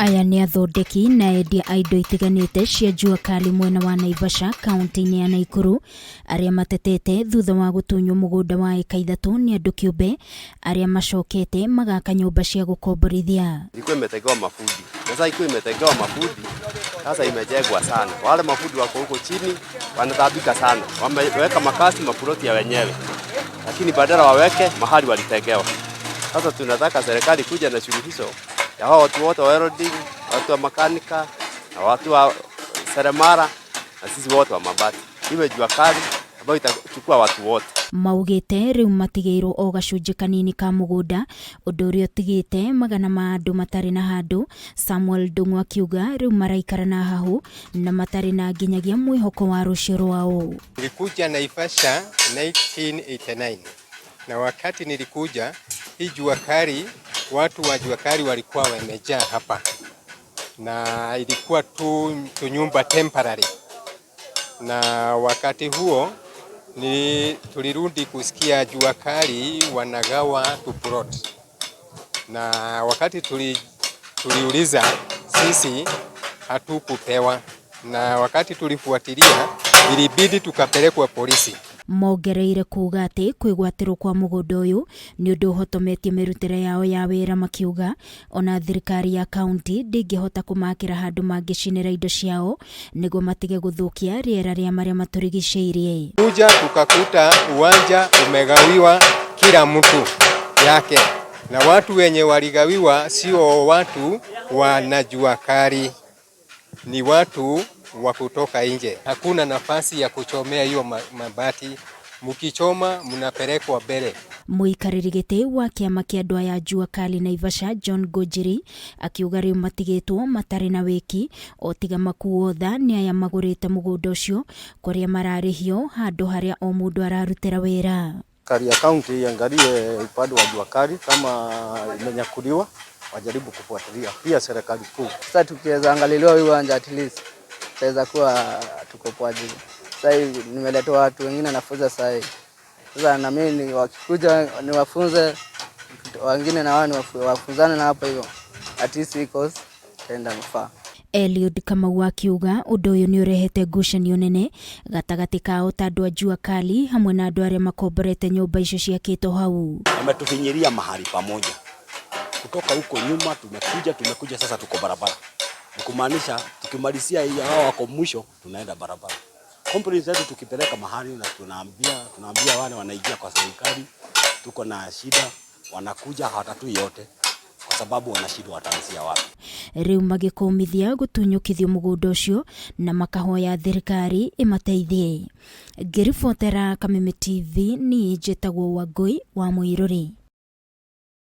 Aya ni athondeki na endia a indo itiganite cia njua kali mwena wa Naivasha kaunti-ini ya Nakuru aria matetete thutha wa gutunywo mugunda wa eka 3 ni andu kiumbe aria macokete magaka nyumba cia gukomborithia. Ilikuwa imetegewa mafundi. Sasa ilikuwa imetegewa mafundi. Sasa imejengwa sana. Wale mafundi wako huko chini wanatabika sana. Wameweka makasi maploti ya wenyewe. Lakini badala waweke mahali walitegewa. Sasa tunataka serikali kuja na suluhisho ya hao watu wote wa welding, watu wa makanika, na watu wa seremara, na sisi wote wa mabati. Iwe jua kali ambayo itachukua watu wote. Maugite riu matigeirwo o gacunji kanini ka mugunda undu uria utigite magana ma andu matari na handu. Samuel Ndungu akiuga riu maraikara na hahu na matari na nginyagia mwihoko wa rucio rwao. Nilikuja Naivasha 1989 na wakati nilikuja hii jua kali, watu wa jua kali walikuwa wamejaa hapa na ilikuwa tu nyumba temporary, na wakati huo tulirudi kusikia jua kali wanagawa tu plot, na wakati tuliuliza sisi hatukupewa, na wakati tulifuatilia ilibidi tukapelekwa polisi. Mongereire kuga ati kwigwatirwo kwa mugunda uyu ni undu uhotometie mirutire yao ya wira, makiuga ona thirikari ya kaunti ndingihota kumakira handu mangicinira indo ciao niguo matige guthukia riera ria maria maturigiceirie. Kuja tukakuta uwanja umegawiwa kila mtu yake, na watu wenye waligawiwa sio watu wa jua kali, ni watu wa kutoka nje. Hakuna nafasi ya kuchomea hiyo mabati, mukichoma mnapelekwa mbele. Muikariri giti wa kiama kia andu aya njua kali Naivasha John Gojiri akiuga riu matigitwo matari na wiki o tiga makuo tha ni aya magurite mugunda ucio kuria mararihio handu haria o mundu ararutira wira. Karia kaunti iangalie upande wa jua kali kama imenyakuliwa, wajaribu kufuatilia pia serikali kuu. Sasa tukiweza angaliliwa hii uwanja at least taweza kuwa tuko kwa ajili. Sasa nimeleta watu wengine nafunza sasa. Sasa na mimi wakikuja niwafunze wengine na wao wafunzane na hapa hivyo. At least because tenda mfaa. Eliud Kamau akiuga undu uyu ni urehete ngucanio nene gatagati kao ta andu a njua kali hamwe na andu aria makomborete nyumba icio ciakitwo hau. Wametufinyiria mahali pamoja. Kutoka huko nyuma tumekuja sasa tuko barabara. Kumaanisha tukimalizia hao wako mwisho tunaenda barabara. Complaints zetu tukipeleka mahali na tunaambia wale wanaingia kwa serikali tuko na shida, wanakuja hawatatui yote kwa sababu wana shida wataanzia wapi. Riu magikomithia gutunyukithio mugunda ucio na makahoya thirikari imateithie. Ngiribotera Kameme TV ni njitagwo Wangui wa Muiruri.